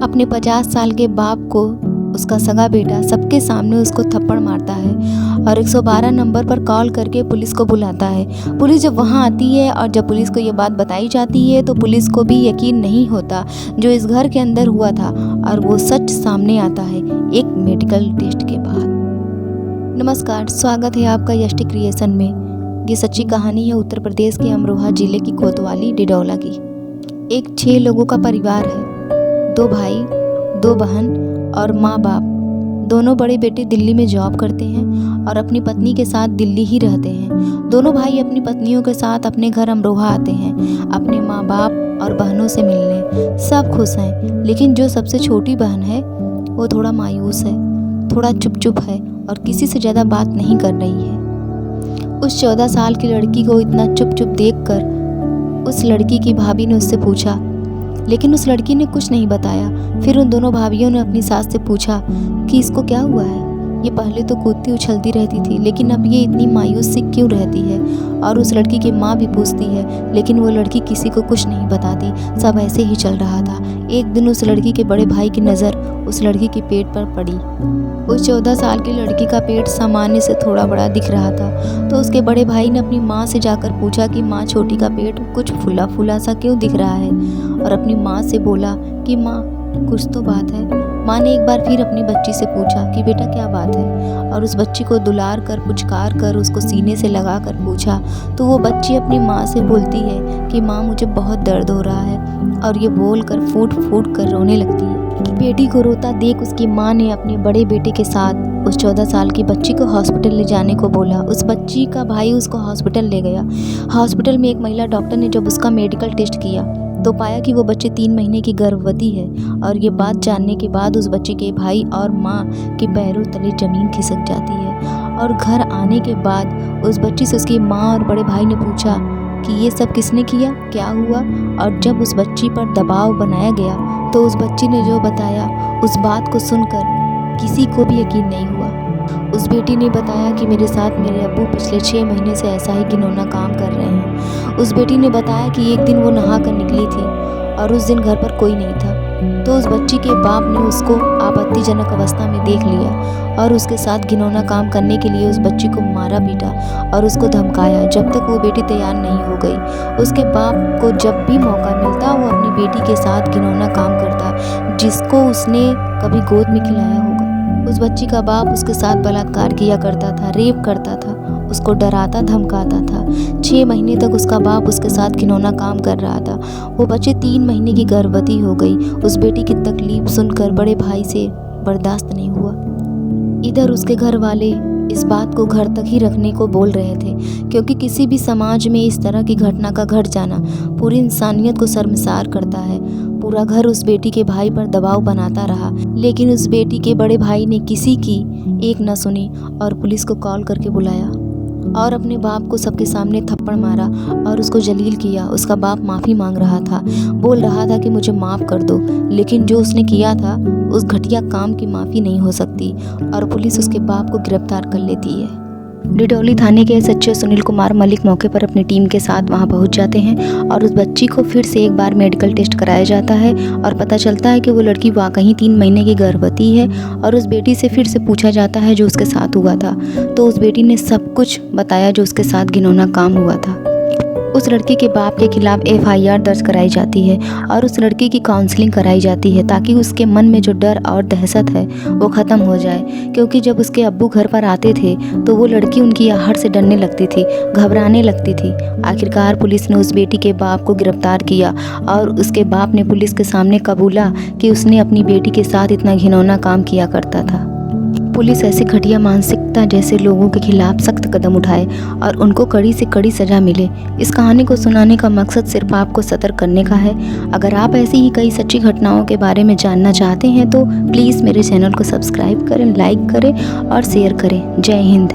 अपने 50 साल के बाप को उसका सगा बेटा सबके सामने उसको थप्पड़ मारता है और 112 नंबर पर कॉल करके पुलिस को बुलाता है। पुलिस जब वहां आती है और जब पुलिस को ये बात बताई जाती है तो पुलिस को भी यकीन नहीं होता जो इस घर के अंदर हुआ था, और वो सच सामने आता है एक मेडिकल टेस्ट के बाद। नमस्कार, स्वागत है आपका यष्टि क्रिएशन में। ये सच्ची कहानी है उत्तर प्रदेश के अमरोहा जिले की कोतवाली डिडौला की। एक 6 लोगों का परिवार है, 2 भाई, 2 बहन और माँ बाप। दोनों बड़े बेटे दिल्ली में जॉब करते हैं और अपनी पत्नी के साथ दिल्ली ही रहते हैं। दोनों भाई अपनी पत्नियों के साथ अपने घर अमरोहा आते हैं अपने माँ बाप और बहनों से मिलने। सब खुश हैं, लेकिन जो सबसे छोटी बहन है वो थोड़ा मायूस है, थोड़ा चुप है और किसी से ज़्यादा बात नहीं कर रही है। उस 14 साल की लड़की को इतना चुप देखकर उस लड़की की भाभी ने उससे पूछा, लेकिन उस लड़की ने कुछ नहीं बताया। फिर उन दोनों भाभियों ने अपनी सास से पूछा कि इसको क्या हुआ है। ये पहले तो कूदती उछलती रहती थी, लेकिन अब ये इतनी मायूस सी क्यों रहती है। और उस लड़की की माँ भी पूछती है, लेकिन वो लड़की किसी को कुछ नहीं बताती। सब ऐसे ही चल रहा था। एक दिन उस लड़की के बड़े भाई की नज़र उस लड़की के पेट पर पड़ी। उस 14 साल की लड़की का पेट सामान्य से थोड़ा बड़ा दिख रहा था, तो उसके बड़े भाई ने अपनी माँ से जाकर पूछा कि माँ, छोटी का पेट कुछ फूला फूला सा क्यों दिख रहा है। और अपनी माँ से बोला कि माँ, कुछ तो बात है। माँ ने एक बार फिर अपनी बच्ची से पूछा कि बेटा क्या बात है, और उस बच्ची को दुलार कर पुचकार कर उसको सीने से लगा कर पूछा तो वो बच्ची अपनी माँ से बोलती है कि माँ, मुझे बहुत दर्द हो रहा है, और ये बोल कर फूट फूट कर रोने लगती है। बेटी को रोता देख उसकी माँ ने अपने बड़े बेटे के साथ उस 14 साल की बच्ची को हॉस्पिटल ले जाने को बोला। उस बच्ची का भाई उसको हॉस्पिटल ले गया। हॉस्पिटल में एक महिला डॉक्टर ने जब उसका मेडिकल टेस्ट किया तो पाया कि वो बच्ची 3 महीने की गर्भवती है। और ये बात जानने के बाद उस बच्ची के भाई और माँ के पैरों तले ज़मीन खिसक जाती है। और घर आने के बाद उस बच्ची से उसकी माँ और बड़े भाई ने पूछा कि ये सब किसने किया, क्या हुआ। और जब उस बच्ची पर दबाव बनाया गया तो उस बच्ची ने जो बताया, उस बात को सुनकर किसी को भी यकीन नहीं हुआ। उस बेटी ने बताया कि मेरे साथ मेरे अब्बू पिछले 6 महीने से ऐसा ही घिनौना काम कर रहे हैं। उस बेटी ने बताया कि एक दिन वो नहा कर निकली थी और उस दिन घर पर कोई नहीं था, तो उस बच्ची के बाप ने उसको आपत्तिजनक अवस्था में देख लिया और उसके साथ घिनौना काम करने के लिए उस बच्ची को मारा पीटा और उसको धमकाया जब तक वो बेटी तैयार नहीं हो गई। उसके बाप को जब भी मौका मिलता वो अपनी बेटी के साथ घिनौना काम करता, जिसको उसने कभी गोद में खिलाया होगा। उस बच्ची का बाप उसके साथ बलात्कार किया करता था, रेप करता था, उसको डराता धमकाता था। 6 महीने तक उसका बाप उसके साथ घिनौना काम कर रहा था। वो बच्ची 3 महीने की गर्भवती हो गई। उस बेटी की तकलीफ सुनकर बड़े भाई से बर्दाश्त नहीं हुआ। इधर उसके घर वाले इस बात को घर तक ही रखने को बोल रहे थे, क्योंकि किसी भी समाज में इस तरह की घटना का घट जाना पूरी इंसानियत को शर्मसार करता है। पूरा घर उस बेटी के भाई पर दबाव बनाता रहा, लेकिन उस बेटी के बड़े भाई ने किसी की एक न सुनी और पुलिस को कॉल करके बुलाया और अपने बाप को सबके सामने थप्पड़ मारा और उसको जलील किया। उसका बाप माफ़ी मांग रहा था, बोल रहा था कि मुझे माफ़ कर दो, लेकिन जो उसने किया था उस घटिया काम की माफ़ी नहीं हो सकती और पुलिस उसके बाप को गिरफ्तार कर लेती है। डिडौली थाने के एसएचओ सुनील कुमार मलिक मौके पर अपनी टीम के साथ वहां पहुंच जाते हैं और उस बच्ची को फिर से एक बार मेडिकल टेस्ट कराया जाता है और पता चलता है कि वो लड़की वाकई 3 महीने की गर्भवती है। और उस बेटी से फिर से पूछा जाता है जो उसके साथ हुआ था, तो उस बेटी ने सब कुछ बताया जो उसके साथ घिनौना काम हुआ था। उस लड़की के बाप के खिलाफ FIR दर्ज कराई जाती है और उस लड़की की काउंसलिंग कराई जाती है ताकि उसके मन में जो डर और दहशत है वो ख़त्म हो जाए। क्योंकि जब उसके अब्बू घर पर आते थे तो वो लड़की उनकी आहट से डरने लगती थी, घबराने लगती थी। आखिरकार पुलिस ने उस बेटी के बाप को गिरफ्तार किया और उसके बाप ने पुलिस के सामने कबूला कि उसने अपनी बेटी के साथ इतना घिनौना काम किया करता था। पुलिस ऐसी घटिया मानसिकता जैसे लोगों के खिलाफ सख्त कदम उठाए और उनको कड़ी से कड़ी सज़ा मिले। इस कहानी को सुनाने का मकसद सिर्फ आपको सतर्क करने का है। अगर आप ऐसी ही कई सच्ची घटनाओं के बारे में जानना चाहते हैं तो प्लीज़ मेरे चैनल को सब्सक्राइब करें, लाइक करें और शेयर करें। जय हिंद।